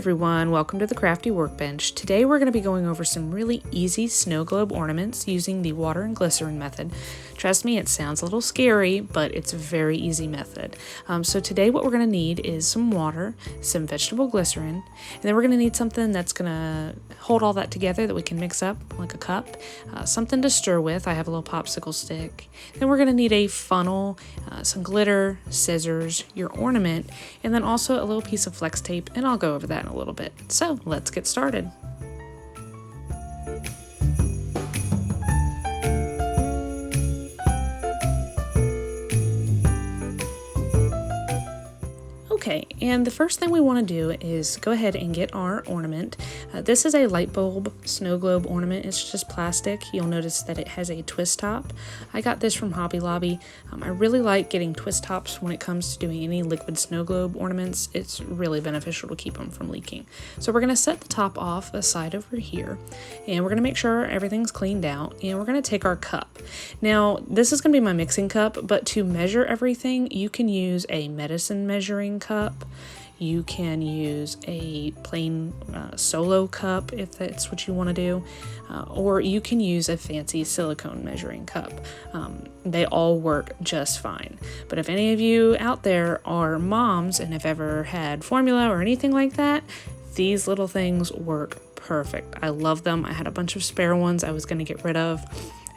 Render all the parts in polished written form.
everyone, welcome to the Crafty Workbench. Today we're going to be going over some really easy snow globe ornaments using the water and glycerin method. Trust me, it sounds a little scary, but it's a very easy method. So today what we're going to need is some water, some vegetable glycerin, and then we're going to need something that's going to hold all that together that we can mix up like a cup, something to stir with. I have a little popsicle stick. Then we're going to need a funnel, some glitter, scissors, your ornament, and then also a little piece of flex tape, and I'll go over that in a little bit. So let's get started. Okay, and the first thing we want to do is go ahead and get our ornament. This is a light bulb snow globe ornament. It's just plastic. You'll notice that it has a twist top. I got this from Hobby Lobby. I really like getting twist tops when it comes to doing any liquid snow globe ornaments. It's really beneficial to keep them from leaking. So we're going to set the top off aside over here, and we're going to make sure everything's cleaned out, and we're going to take our cup. Now, this is going to be my mixing cup, but to measure everything, you can use a medicine measuring cup. You can use a plain solo cup if that's what you want to do, or you can use a fancy silicone measuring cup. They all work just fine. But if any of you out there are moms and have ever had formula or anything like that, these little things work perfect. I love them. I had a bunch of spare ones I was going to get rid of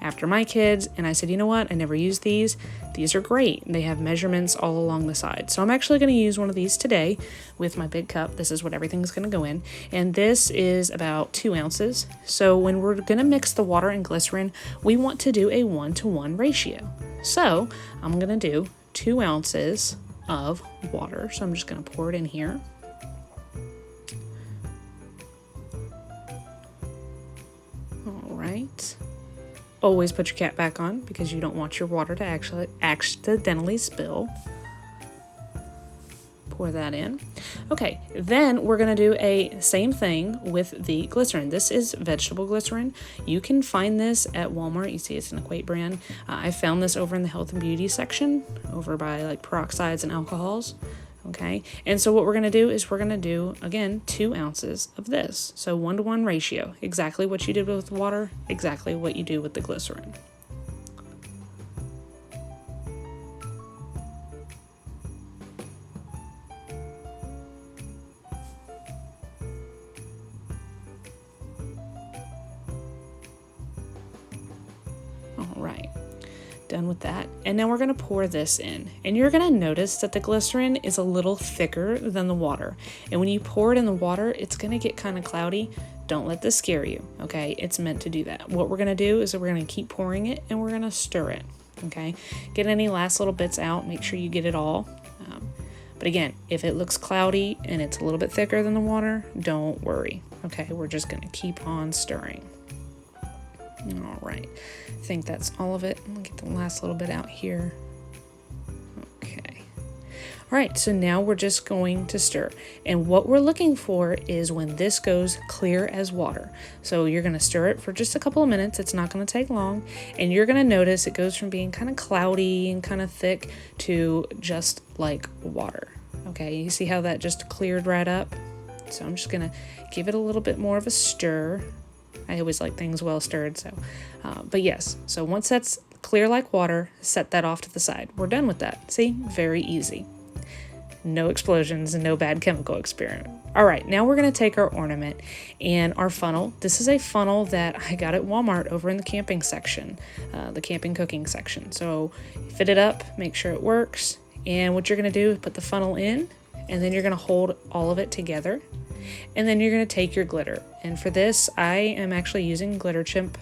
after my kids, and I said, you know what, I never use these. These are great. They have measurements all along the side. So I'm actually going to use one of these today with my big cup. This is what everything's going to go in, and this is about 2 ounces. So when we're going to mix the water and glycerin, we want to do a 1-to-1 ratio. So I'm going to do 2 ounces of water. So I'm just going to pour it in here. All right. Always put your cap back on because you don't want your water to actually accidentally spill. Pour that in. Okay, then we're going to do a same thing with the glycerin. This is vegetable glycerin. You can find this at Walmart. You see it's an Equate brand. I found this over in the health and beauty section, over by like peroxides and alcohols. Okay, and so what we're going to do is we're going to do, again, 2 ounces of this. So 1-to-1 ratio, exactly what you did with water, exactly what you do with the glycerin. All right. Done with that, and now we're going to pour this in, and you're going to notice that the glycerin is a little thicker than the water, and when you pour it in the water, it's going to get kind of cloudy. Don't let this scare you, okay? It's meant to do that. What we're going to do is we're going to keep pouring it, and we're going to stir it, okay? Get any last little bits out, make sure you get it all. But again, if it looks cloudy and it's a little bit thicker than the water, don't worry, okay? We're just going to keep on stirring. All right, I think that's all of it. I'll get the last little bit out here. Okay. All right, so now we're just going to stir. And what we're looking for is when this goes clear as water. So you're going to stir it for just a couple of minutes. It's not going to take long. And you're going to notice it goes from being kind of cloudy and kind of thick to just like water. Okay, you see how that just cleared right up? So I'm just going to give it a little bit more of a stir. I always like things well stirred, so, but yes, so once that's clear like water, set that off to the side. We're done with that. See, very easy. No explosions and no bad chemical experiment. All right, now we're going to take our ornament and our funnel. This is a funnel that I got at Walmart over in the camping section, the camping cooking section. So fit it up, make sure it works, and what you're going to do is put the funnel in, and then you're going to hold all of it together. And then you're going to take your glitter. And for this, I am actually using Chimp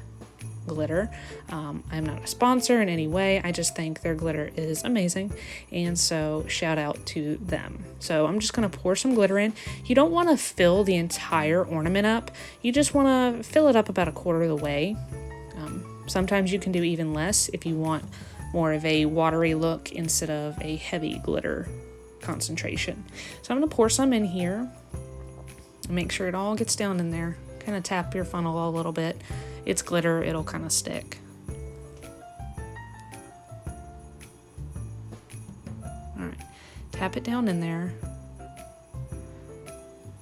glitter. I'm not a sponsor in any way. I just think their glitter is amazing. And so shout out to them. So I'm just going to pour some glitter in. You don't want to fill the entire ornament up. You just want to fill it up about a quarter of the way. Sometimes you can do even less if you want more of a watery look instead of a heavy glitter concentration. So I'm going to pour some in here. Make sure it all gets down in there. Kind of tap your funnel a little bit. It's glitter, it'll kind of stick. All right, tap it down in there.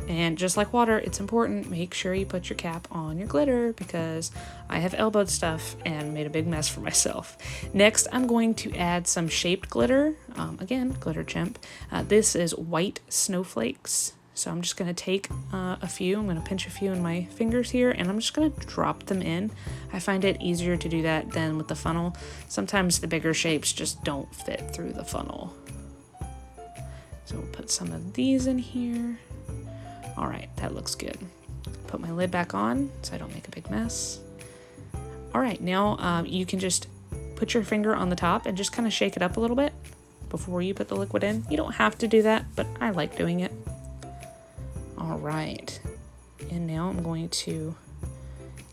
And just like water, it's important, make sure you put your cap on your glitter because I have elbowed stuff and made a big mess for myself. Next, I'm going to add some shaped glitter. Again, glitter Chimp. This is white snowflakes. So I'm just going to take a few, I'm going to pinch a few in my fingers here, and I'm just going to drop them in. I find it easier to do that than with the funnel. Sometimes the bigger shapes just don't fit through the funnel. So we'll put some of these in here. All right, that looks good. Put my lid back on so I don't make a big mess. All right, now you can just put your finger on the top and just kind of shake it up a little bit before you put the liquid in. You don't have to do that, but I like doing it. All right, and now I'm going to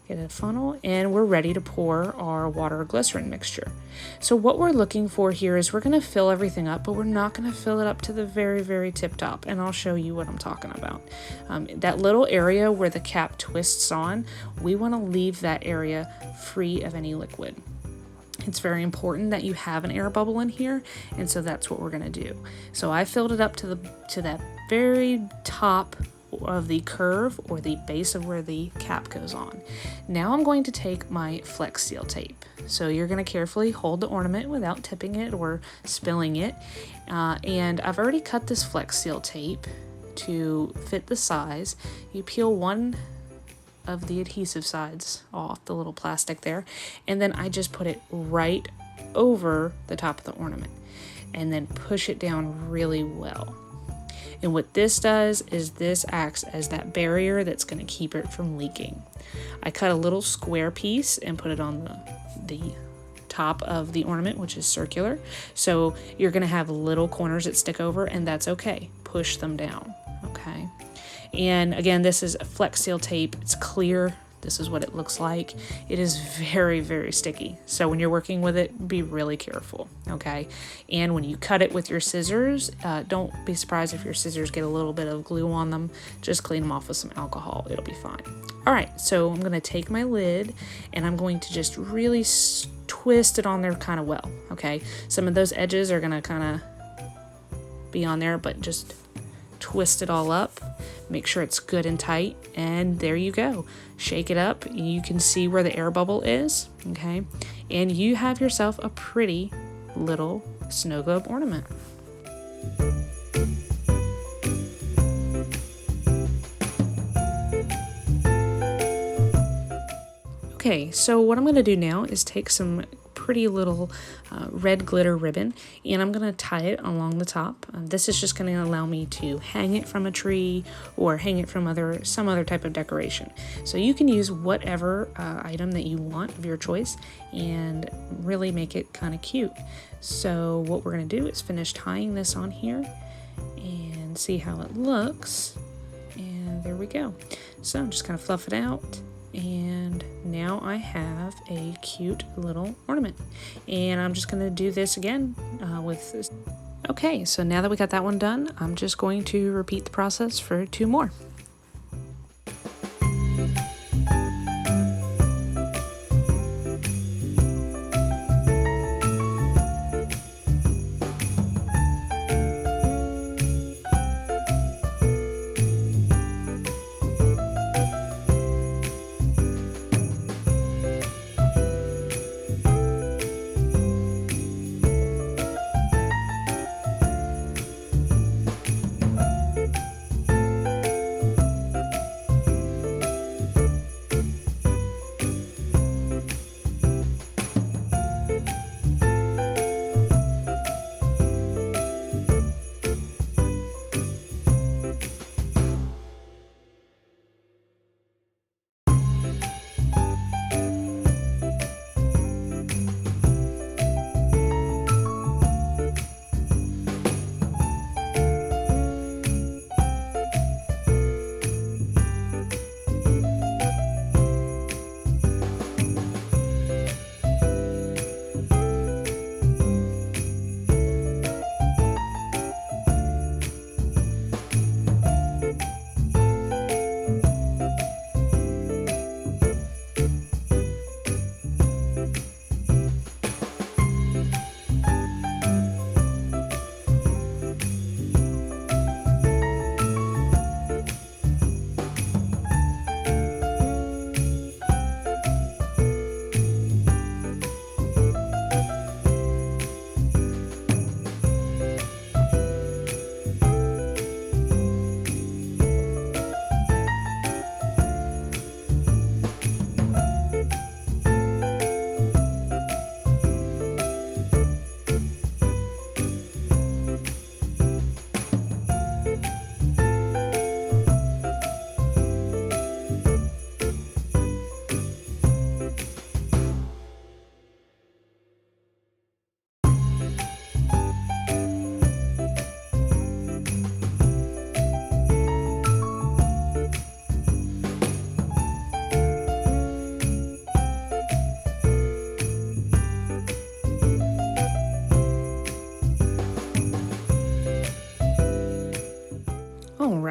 get a funnel and we're ready to pour our water glycerin mixture. So what we're looking for here is we're going to fill everything up, but we're not going to fill it up to the very, very tip top, and I'll show you what I'm talking about. That little area where the cap twists on, we want to leave that area free of any liquid. It's very important that you have an air bubble in here, and so that's what we're going to do. So I filled it up to that very top of the curve or the base of where the cap goes on. Now I'm going to take my Flex Seal tape. So you're going to carefully hold the ornament without tipping it or spilling it. And I've already cut this Flex Seal tape to fit the size. You peel one of the adhesive sides off, the little plastic there, and then I just put it right over the top of the ornament and then push it down really well. And what this does is this acts as that barrier that's going to keep it from leaking. I cut a little square piece and put it on the top of the ornament, which is circular. So you're going to have little corners that stick over, and that's okay. Push them down, okay? And again, this is a Flex Seal tape. It's clear. This is what it looks like. It is very, very sticky. So when you're working with it, be really careful, okay? And when you cut it with your scissors, don't be surprised if your scissors get a little bit of glue on them. Just clean them off with some alcohol. It'll be fine. All right, so I'm gonna take my lid and I'm going to just really twist it on there kind of well, okay? Some of those edges are gonna kind of be on there, but just twist it all up. Make sure it's good and tight, and there you go. Shake it up. You can see where the air bubble is, okay? And you have yourself a pretty little snow globe ornament. Okay, so what I'm going to do now is take some pretty little red glitter ribbon, and I'm going to tie it along the top. This is just going to allow me to hang it from a tree or hang it from some other type of decoration. So you can use whatever item that you want of your choice and really make it kind of cute. So what we're going to do is finish tying this on here and see how it looks. And there we go. So I'm just going to fluff it out. And now I have a cute little ornament, and I'm just going to do this again with this. Okay, so now that we got that one done, I'm just going to repeat the process for 2 more.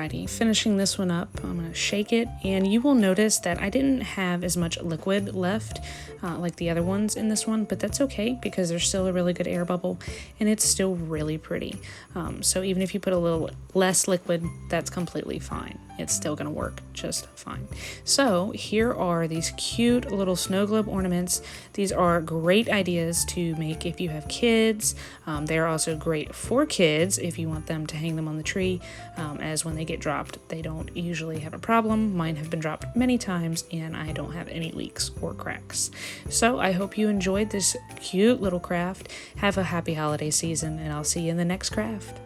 Alrighty, finishing this one up, I'm going to shake it, and you will notice that I didn't have as much liquid left like the other ones in this one, but that's okay because there's still a really good air bubble and it's still really pretty. So even if you put a little less liquid, that's completely fine. It's still going to work just fine. So here are these cute little snow globe ornaments. These are great ideas to make if you have kids. They're also great for kids if you want them to hang them on the tree, as when they get dropped, they don't usually have a problem. Mine have been dropped many times and I don't have any leaks or cracks. So I hope you enjoyed this cute little craft. Have a happy holiday season and I'll see you in the next craft.